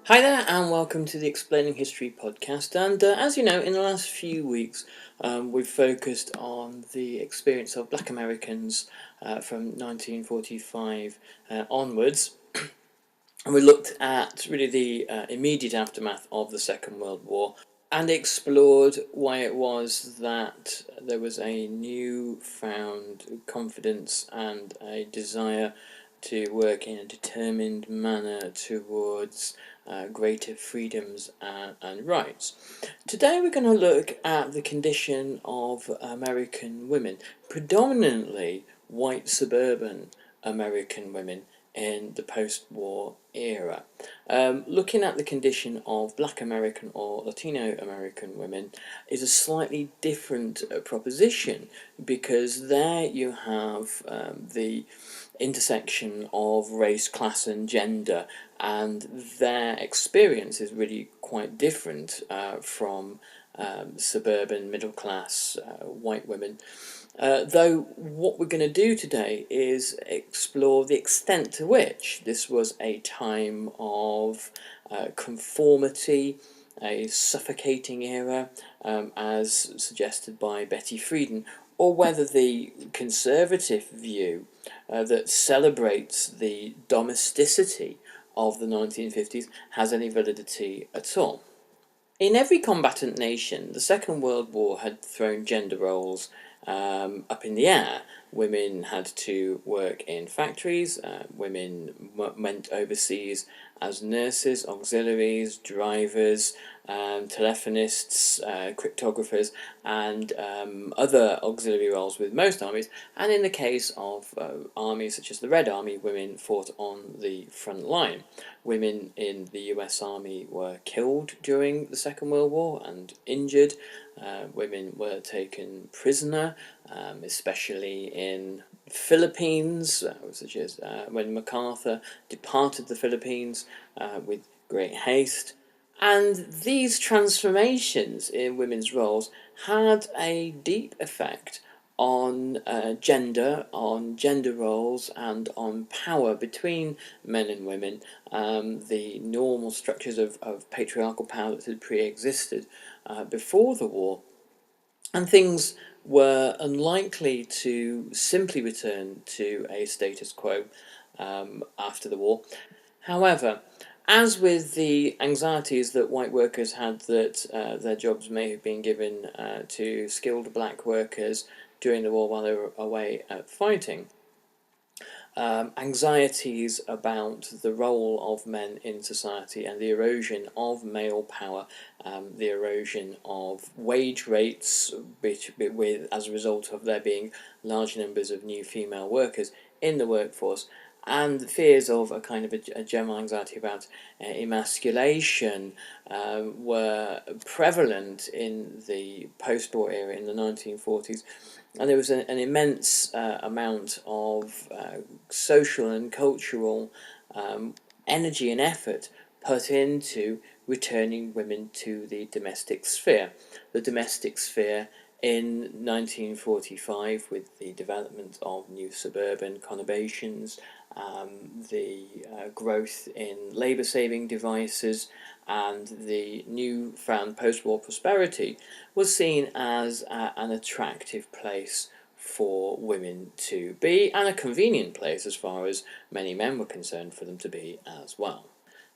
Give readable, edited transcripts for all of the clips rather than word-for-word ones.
Hi there, and welcome to the Explaining History podcast. And as you know, in the last few weeks, we've focused on the experience of Black Americans from 1945 onwards. And we looked at really the immediate aftermath of the Second World War and explored why it was that there was a newfound confidence and a desire to work in a determined manner towards greater freedoms and rights. Today we're going to look at the condition of American women, predominantly white suburban American women in the post-war era. Looking at the condition of Black American or Latino American women is a slightly different proposition, because there you have the intersection of race, class and gender, and their experience is really quite different from suburban middle class white women. Though what we're going to do today is explore the extent to which this was a time of conformity, a suffocating era, as suggested by Betty Friedan, or whether the conservative view that celebrates the domesticity of the 1950s has any validity at all. In every combatant nation, the Second World War had thrown gender roles up in the air. Women had to work in factories, women went overseas as nurses, auxiliaries, drivers, telephonists, cryptographers, and other auxiliary roles with most armies. And in the case of armies such as the Red Army, women fought on the front line. Women in the US Army were killed during the Second World War and injured. Women were taken prisoner, especially in Philippines, such as when MacArthur departed the Philippines with great haste. And these transformations in women's roles had a deep effect on gender roles, and on power between men and women, the normal structures of patriarchal power that had pre-existed before the war. And things were unlikely to simply return to a status quo after the war. However, as with the anxieties that white workers had that their jobs may have been given to skilled black workers during the war while they were away fighting, anxieties about the role of men in society and the erosion of male power, the erosion of wage rates as a result of there being large numbers of new female workers in the workforce, and fears of a kind of a general anxiety about emasculation were prevalent in the post-war era in the 1940s. And there was an immense amount of social and cultural energy and effort put into returning women to the domestic sphere. The domestic sphere in 1945, with the development of new suburban conurbations, the growth in labour-saving devices, and the newfound post-war prosperity, was seen as an attractive place for women to be, and a convenient place as far as many men were concerned for them to be as well.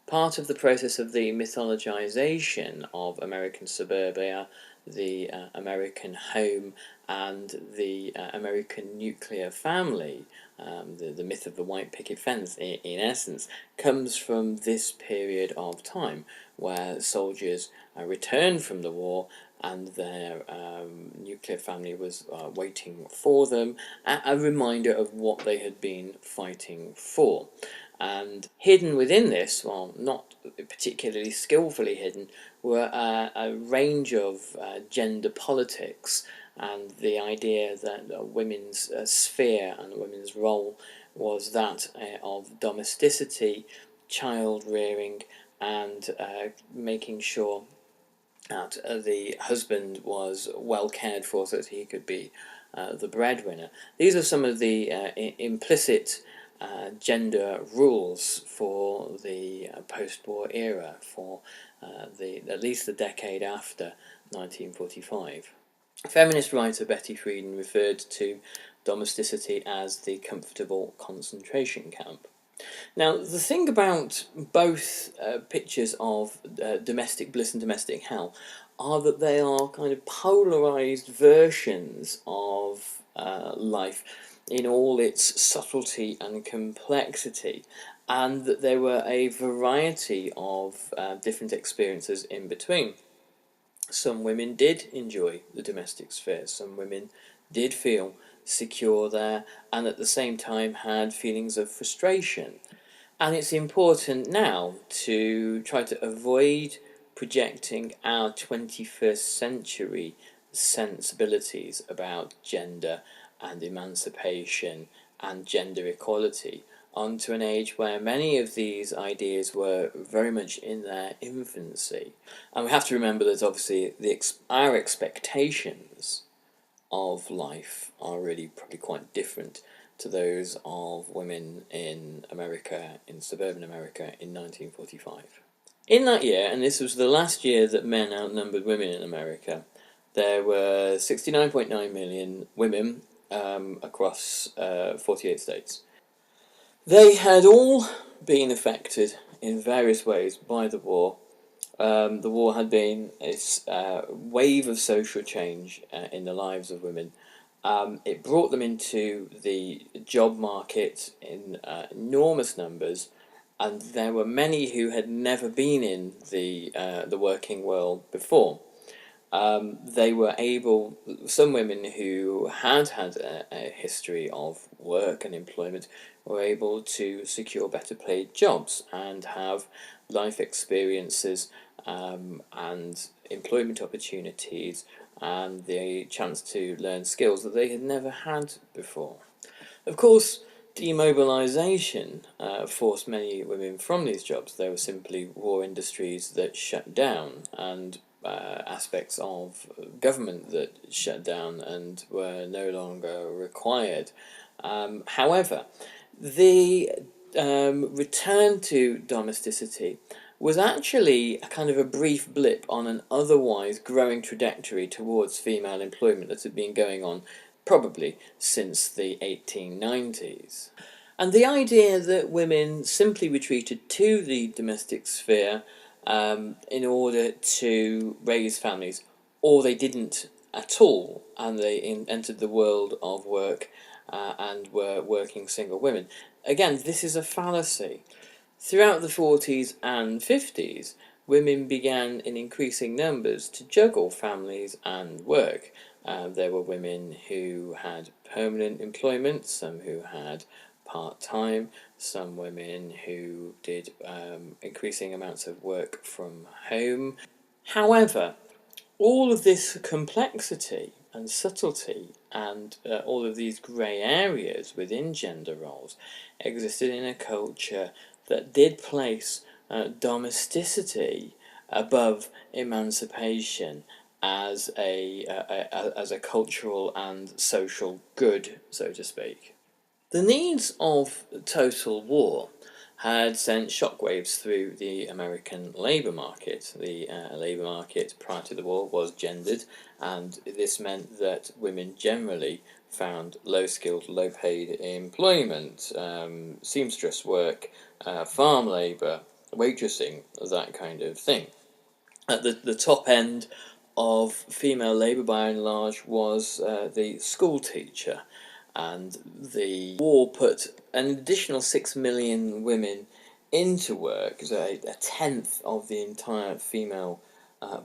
Part of the process of the mythologization of American suburbia, the American home, and the American nuclear family, the myth of the white picket fence, in essence, comes from this period of time where soldiers returned from the war and their nuclear family was waiting for them, a reminder of what they had been fighting for. And hidden within this, well, not particularly skillfully hidden, were a range of gender politics, and the idea that women's sphere and women's role was that of domesticity, child rearing, and making sure that the husband was well cared for so that he could be the breadwinner. These are some of the implicit gender rules for the post-war era, for at least the decade after 1945. Feminist writer Betty Friedan referred to domesticity as the comfortable concentration camp. Now, the thing about both pictures of domestic bliss and domestic hell are that they are kind of polarised versions of life in all its subtlety and complexity, and that there were a variety of different experiences in between. Some women did enjoy the domestic sphere, some women did feel secure there, and at the same time had feelings of frustration. And it's important now to try to avoid projecting our 21st century sensibilities about gender and emancipation and gender equality onto an age where many of these ideas were very much in their infancy. And we have to remember that obviously our expectations of life are really probably quite different to those of women in America, in suburban America in 1945. In that year, and this was the last year that men outnumbered women in America, there were 69.9 million women across 48 states. They had all been affected in various ways by the war. The war had been a wave of social change in the lives of women. It brought them into the job market in enormous numbers, and there were many who had never been in the working world before. They were able, some women who had a history of work and employment were able to secure better paid jobs and have life experiences and employment opportunities and the chance to learn skills that they had never had before. Of course, demobilisation forced many women from these jobs. There were simply war industries that shut down and aspects of government that shut down and were no longer required. However, the return to domesticity was actually a kind of a brief blip on an otherwise growing trajectory towards female employment that had been going on probably since the 1890s. And the idea that women simply retreated to the domestic sphere in order to raise families, or they didn't at all, and they entered the world of work and were working single women. Again, this is a fallacy. Throughout the 40s and 50s, women began in increasing numbers to juggle families and work. There were women who had permanent employment, some who had part-time, some women who did increasing amounts of work from home. However, all of this complexity and subtlety and all of these grey areas within gender roles existed in a culture that did place domesticity above emancipation as a cultural and social good, so to speak. The needs of total war had sent shockwaves through the American labour market. The labour market prior to the war was gendered, and this meant that women generally found low-skilled, low-paid employment, seamstress work, farm labour, waitressing, that kind of thing. At the top end of female labour, by and large, was the school teacher, and the war put an additional 6 million women into work, so a tenth of the entire female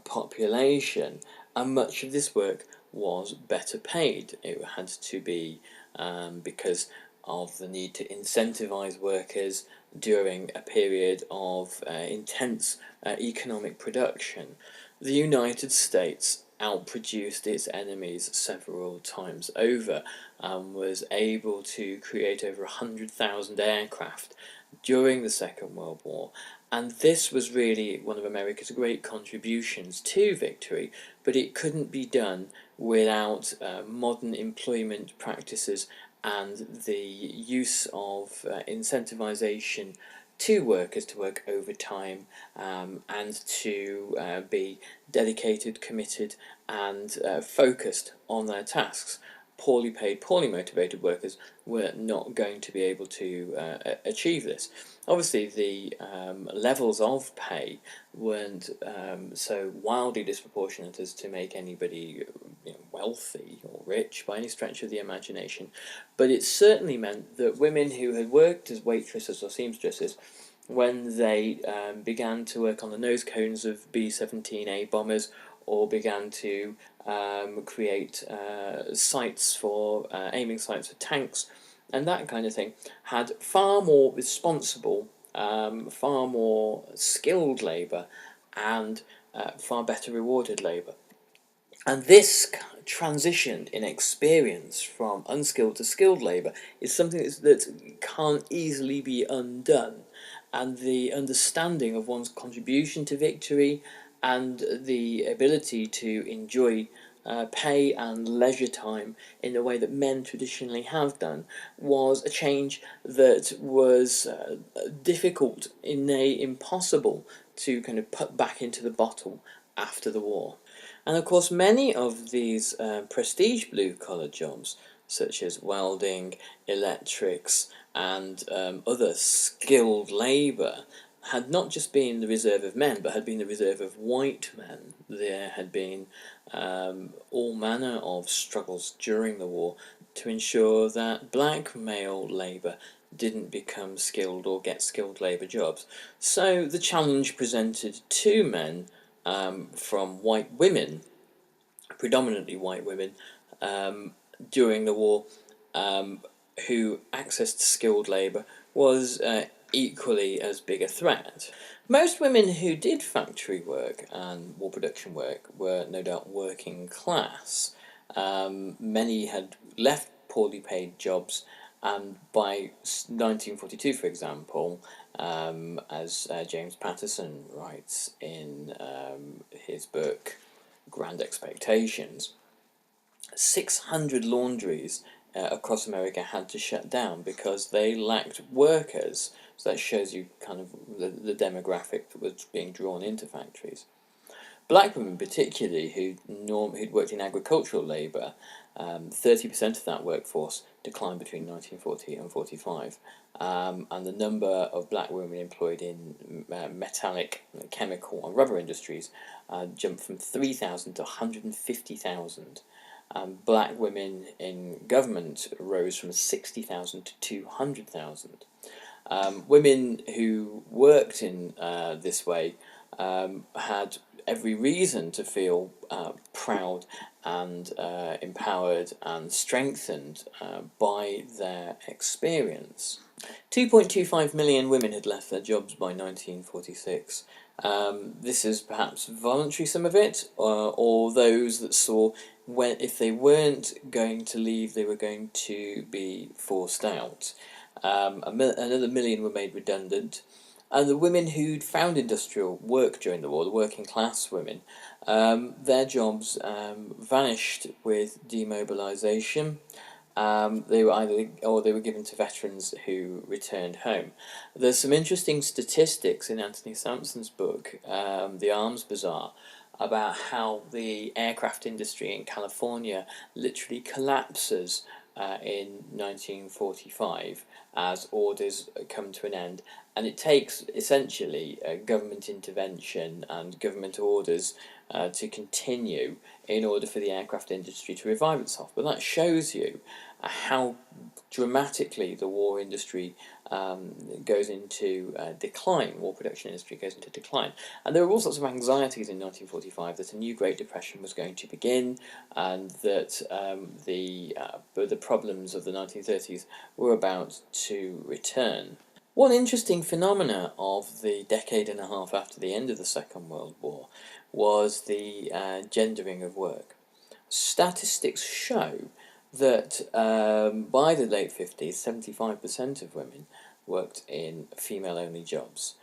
population, and much of this work was better paid. It had to be because of the need to incentivise workers during a period of intense economic production. The United States outproduced its enemies several times over and was able to create over 100,000 aircraft during the Second World War, and this was really one of America's great contributions to victory, but it couldn't be done without modern employment practices and the use of incentivization to workers to work overtime, and to be dedicated, committed, and focused on their tasks. Poorly paid, poorly motivated workers were not going to be able to achieve this. Obviously, the levels of pay weren't so wildly disproportionate as to make anybody wealthy or rich by any stretch of the imagination, but it certainly meant that women who had worked as waitresses or seamstresses, when they began to work on the nose cones of B-17A bombers, or began to create sights for aiming sights for tanks and that kind of thing, had far more responsible, far more skilled labour, and far better rewarded labour. And this transition in experience from unskilled to skilled labour is something that can't easily be undone. And the understanding of one's contribution to victory and the ability to enjoy pay and leisure time in the way that men traditionally have done was a change that was difficult, nay, impossible to kind of put back into the bottle after the war. And of course, many of these prestige blue-collar jobs, such as welding, electrics, and other skilled labour, had not just been the reserve of men, but had been the reserve of white men. There had been all manner of struggles during the war to ensure that black male labour didn't become skilled or get skilled labour jobs. So the challenge presented to men from white women, predominantly white women, during the war, who accessed skilled labour, was equally as big a threat. Most women who did factory work and war production work were no doubt working class. Many had left poorly paid jobs, and by 1942, for example, as James Patterson writes in his book Grand Expectations, 600 laundries across America had to shut down because they lacked workers. So that shows you kind of the demographic that was being drawn into factories. Black women particularly, who'd worked in agricultural labour, 30% of that workforce declined between 1940 and 45. And the number of black women employed in metallic, chemical and rubber industries jumped from 3,000 to 150,000. Black women in government rose from 60,000 to 200,000. Women who worked in this way had every reason to feel proud and empowered and strengthened by their experience. 2.25 million women had left their jobs by 1946. This is perhaps voluntary, some of it, or those that saw if they weren't going to leave, they were going to be forced out. Another million were made redundant. And the women who'd found industrial work during the war, the working class women, their jobs vanished with demobilisation. They were given to veterans who returned home. There's some interesting statistics in Anthony Sampson's book, The Arms Bazaar, about how the aircraft industry in California literally collapses in 1945 as orders come to an end, and it takes essentially government intervention and government orders to continue in order for the aircraft industry to revive itself. But that shows you how dramatically the war industry goes into decline, war production industry goes into decline. And there were all sorts of anxieties in 1945 that a new Great Depression was going to begin, and that the problems of the 1930s were about to return. One interesting phenomena of the decade and a half after the end of the Second World War was the gendering of work. Statistics show that by the late 50s, 75% of women worked in female-only jobs.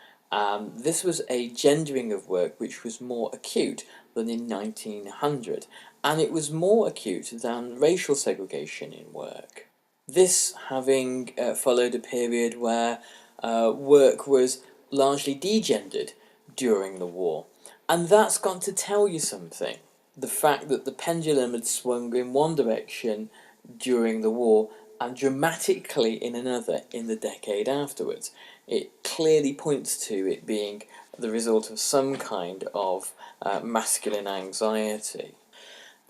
This was a gendering of work which was more acute than in 1900, and it was more acute than racial segregation in work. This having followed a period where work was largely degendered during the war. And that's got to tell you something. The fact that the pendulum had swung in one direction during the war and dramatically in another in the decade afterwards. It clearly points to it being the result of some kind of masculine anxiety.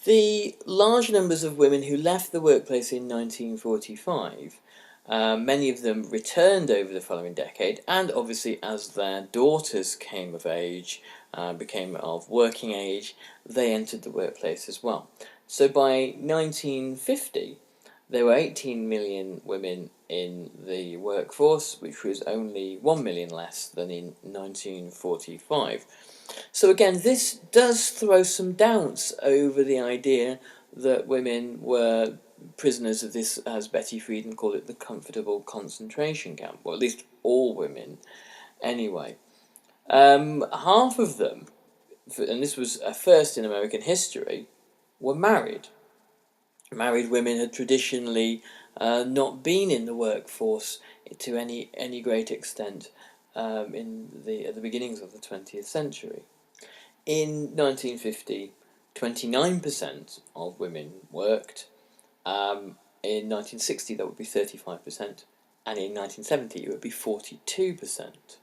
The large numbers of women who left the workplace in 1945, many of them returned over the following decade, and obviously as their daughters came of age, became of working age, they entered the workplace as well. So by 1950, there were 18 million women in the workforce, which was only 1 million less than in 1945. So again, this does throw some doubts over the idea that women were prisoners of this, as Betty Friedan called it, the comfortable concentration camp, or at least all women anyway. Half of them, and this was a first in American history, were married. Married women had traditionally not been in the workforce to any great extent at the beginnings of the 20th century. In 1950, 29% of women worked. In 1960, that would be 35%, and in 1970, it would be 42%.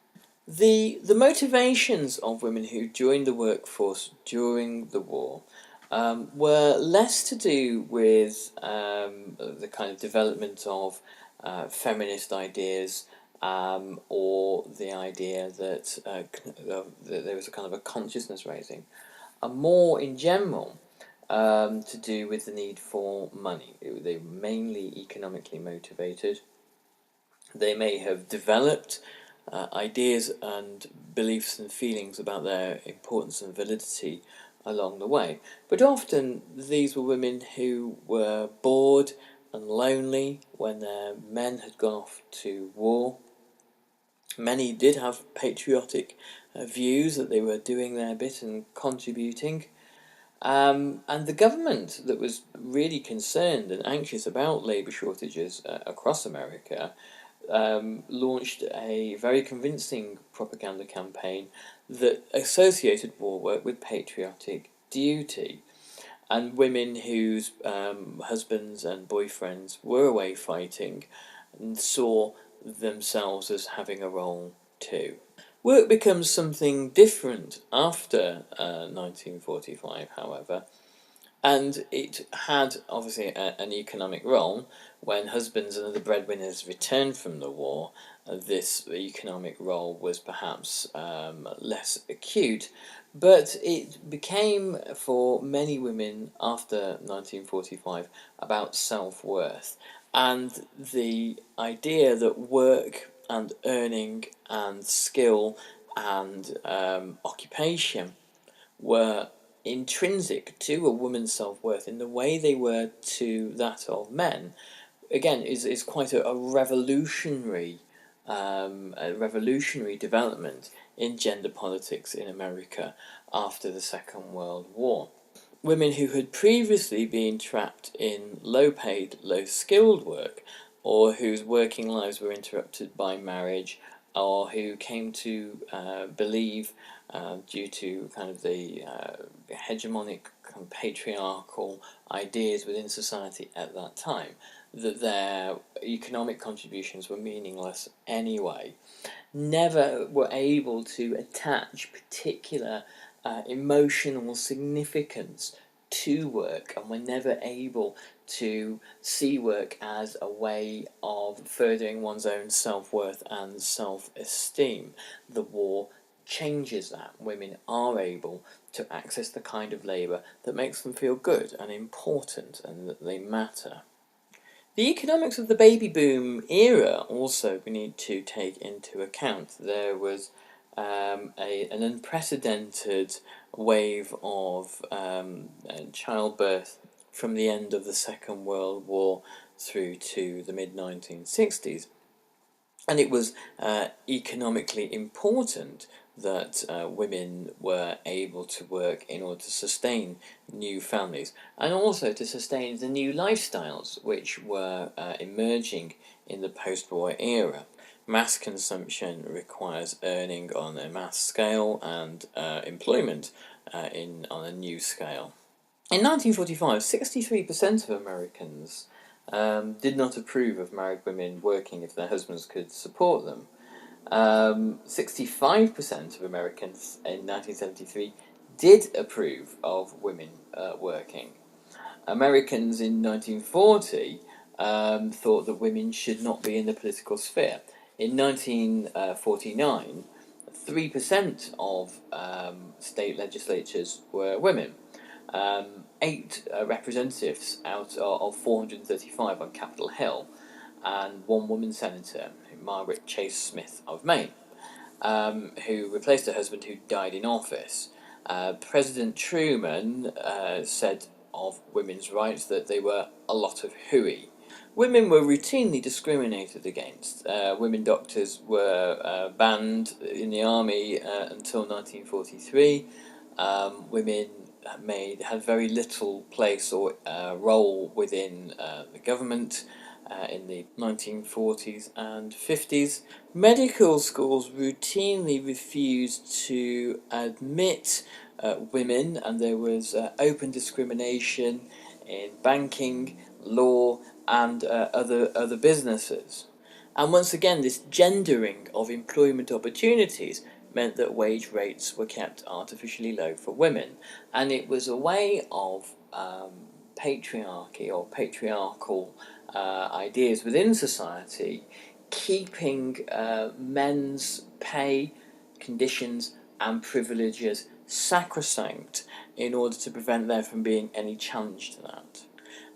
The motivations of women who joined the workforce during the war were less to do with the kind of development of feminist ideas or the idea that there was a kind of a consciousness raising, and more in general to do with the need for money. They were mainly economically motivated. They may have developed ideas and beliefs and feelings about their importance and validity along the way. But often these were women who were bored and lonely when their men had gone off to war. Many did have patriotic views that they were doing their bit and contributing. And the government that was really concerned and anxious about labour shortages across America launched a very convincing propaganda campaign that associated war work with patriotic duty. And women whose husbands and boyfriends were away fighting and saw themselves as having a role too. Work becomes something different after 1945, however, and it had obviously an economic role. When husbands and other breadwinners returned from the war, this economic role was perhaps less acute, but it became for many women after 1945 about self-worth and the idea that work and earning and skill and occupation were intrinsic to a woman's self-worth in the way they were to that of men, again, is quite a revolutionary development in gender politics in America after the Second World War. Women who had previously been trapped in low-paid, low-skilled work, or whose working lives were interrupted by marriage, or who came to believe, due to kind of the hegemonic kind of patriarchal ideas within society at that time, that their economic contributions were meaningless anyway, never were able to attach particular emotional significance to work, and were never able to see work as a way of furthering one's own self-worth and self-esteem. The war changes that. Women are able to access the kind of labour that makes them feel good and important and that they matter. The economics of the baby boom era also we need to take into account. There was an unprecedented wave of childbirth from the end of the Second World War through to the mid-1960s. And it was economically important that women were able to work in order to sustain new families and also to sustain the new lifestyles which were emerging in the post-war era. Mass consumption requires earning on a mass scale and employment on a new scale. In 1945, 63% of Americans did not approve of married women working if their husbands could support them. 65% of Americans in 1973 did approve of women working. Americans in 1940 thought that women should not be in the political sphere. In 1949, 3% of state legislatures were women. 8 representatives out of 435 on Capitol Hill, and one woman senator, Margaret Chase Smith of Maine, who replaced her husband who died in office. President Truman said of women's rights that they were a lot of hooey. Women were routinely discriminated against. Women doctors were banned in the army until 1943. Women had very little place or role within the government in the 1940s and 50s. Medical schools routinely refused to admit women, and there was open discrimination in banking, law, and other businesses. And once again, this gendering of employment opportunities meant that wage rates were kept artificially low for women. And it was a way of patriarchy or patriarchal ideas within society keeping men's pay, conditions, and privileges sacrosanct in order to prevent there from being any challenge to that.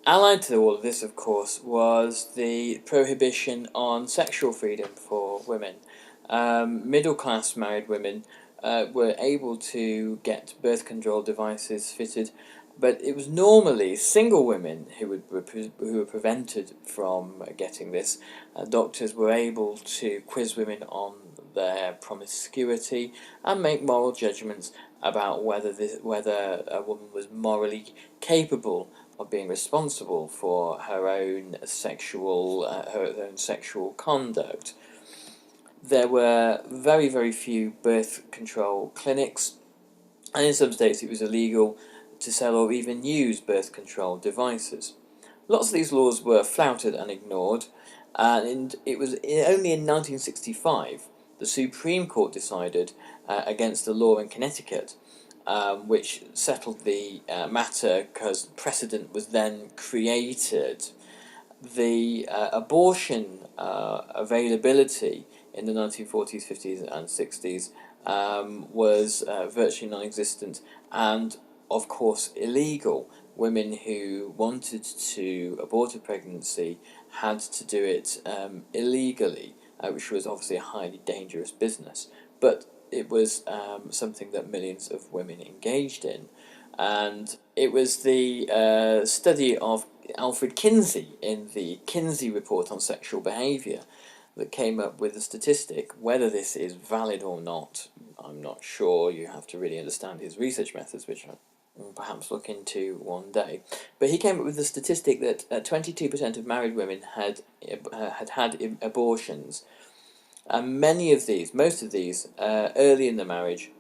Allied to all of this, of course, was the prohibition on sexual freedom for women. Middle-class married women were able to get birth control devices fitted, but it was normally single women who were prevented from getting this. Doctors were able to quiz women on their promiscuity and make moral judgments about whether a woman was morally capable of being responsible for her own sexual conduct. There were very, very few birth control clinics, and in some states it was illegal to sell or even use birth control devices. Lots of these laws were flouted and ignored, and it was only in 1965 the Supreme Court decided against a law in Connecticut which settled the matter because precedent was then created. The abortion availability in the 1940s, 50s and 60s was virtually non-existent and, of course, illegal. Women who wanted to abort a pregnancy had to do it illegally, which was obviously a highly dangerous business. But it was something that millions of women engaged in. And it was the study of Alfred Kinsey in the Kinsey Report on Sexual Behaviour that came up with a statistic. Whether this is valid or not, I'm not sure. You have to really understand his research methods, which I will perhaps look into one day. But he came up with the statistic that 22% of married women had abortions. And most of these, early in the marriage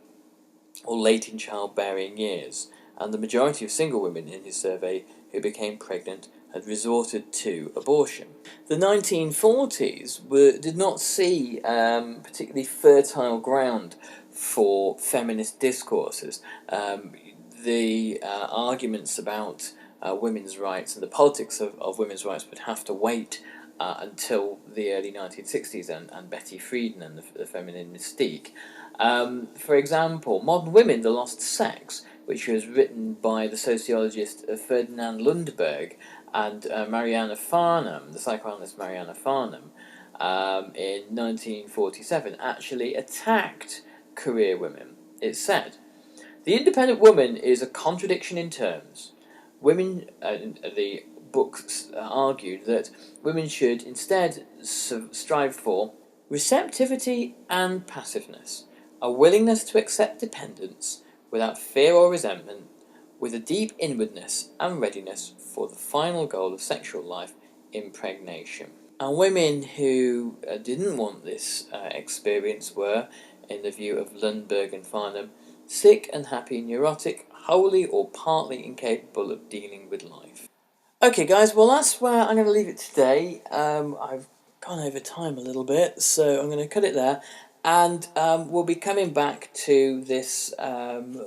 or late in childbearing years. And the majority of single women in his survey who became pregnant had resorted to abortion. The 1940s did not see particularly fertile ground for feminist discourses. The arguments about women's rights and the politics of women's rights would have to wait until the early 1960s and Betty Friedan and the feminine mystique. For example, Modern Women, The Lost Sex, which was written by the sociologist Ferdinand Lundberg and Mariana Farnham, the psychoanalyst Mariana Farnham, in 1947, actually attacked career women. It said, "The independent woman is a contradiction in terms. Women," the books argued that women should instead strive for Receptivity and passiveness, a willingness to accept dependence without fear or resentment, with a deep inwardness and readiness for the final goal of sexual life, impregnation. And women who didn't want this experience were, in the view of Lundberg and Farnham, sick and happy, neurotic, wholly or partly incapable of dealing with life. Okay, guys, well, that's where I'm going to leave it today. I've gone over time a little bit, so I'm going to cut it there. And we'll be coming back to this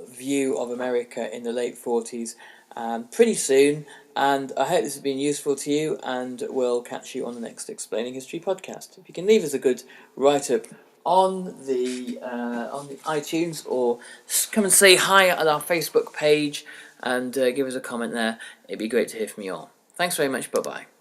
view of America in the late 40s pretty soon. And I hope this has been useful to you, and we'll catch you on the next Explaining History podcast. If you can leave us a good write-up on the iTunes, or come and say hi at our Facebook page and give us a comment there. It'd be great to hear from you all. Thanks very much. Bye-bye.